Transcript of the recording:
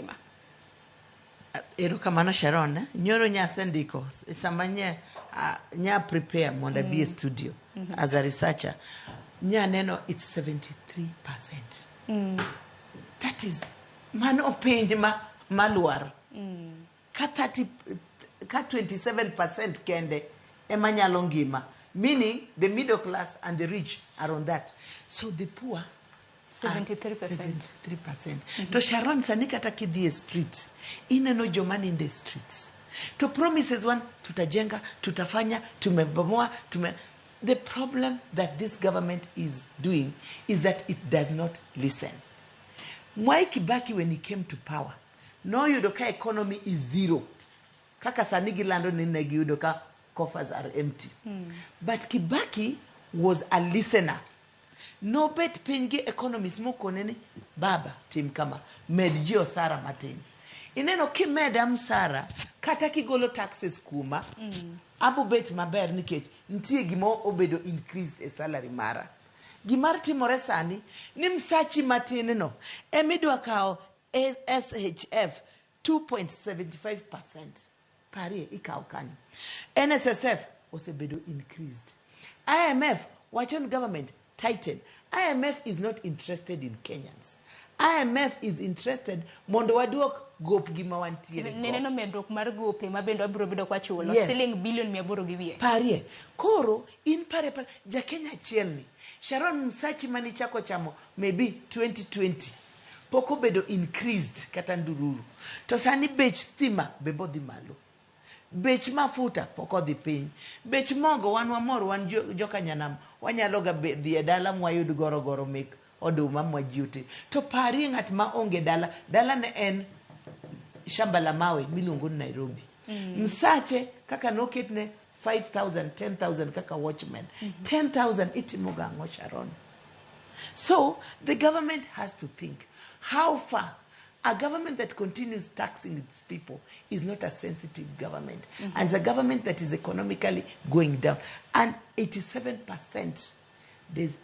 ngima. Erokamano Sharon, nyoro nya sendiko sama nya prepare monda be a studio as a researcher. Nya neno it's 73%. That is mano pinj maluar. Ka 27% kende emanyalo ngima, meaning the middle class and the rich are on that. So the poor 73%. 73%. To Sharon sani kata kidhi street ineno joma in the streets. To promises one tutajenga, tutafanya, tumebomoa, The problem that this government is doing is that it does not listen. Mwai Kibaki, when he came to power, no yudoka economy is zero. Kaka sanigi lando ninegi yudoka coffers are empty. But Kibaki was a listener. No bet pengi economies moko nene baba tim kama medjio Sara Martin. Ineno ki medam Sara kata kigolo taxes kuma abu bet maber nikech ntie gimo obedo increased a salary mara. Gimar timore sani ni msachi matin no emidwa kao SHF 2.75% pari ikao kanyo. NSSF osebedo increased. IMF wachon government tighten. IMF is not interested in Kenyans. IMF is interested mondo waduok gop gima wantiere. Neneno medruok mar gope mabendo abiro bedo kwa chulo shilling billion 800 gi wiye. Parie. Koro in pare ja Kenya chielni. Sharon Msachi mani chako chamo maybe 2020. Poko bedo increased kata ndururu. To sani bech stima bebo di malo. Bech mafuta poko dhi piny. Bech mogo wan wamor wan joka nyanam. Wanyaloga dhi dala mwayud goro mek oduma mwajiuti. To pari ngat ma onge dala ne en shamba la mawe miluongo ni Nairobi. Msache kaka noketne 5,000, 10,000 kaka watchman. 10,000 itimoga ango Sharon. So the government has to think how far. A government that continues taxing its people is not a sensitive government. And it's a government that is economically going down. And 87%, there's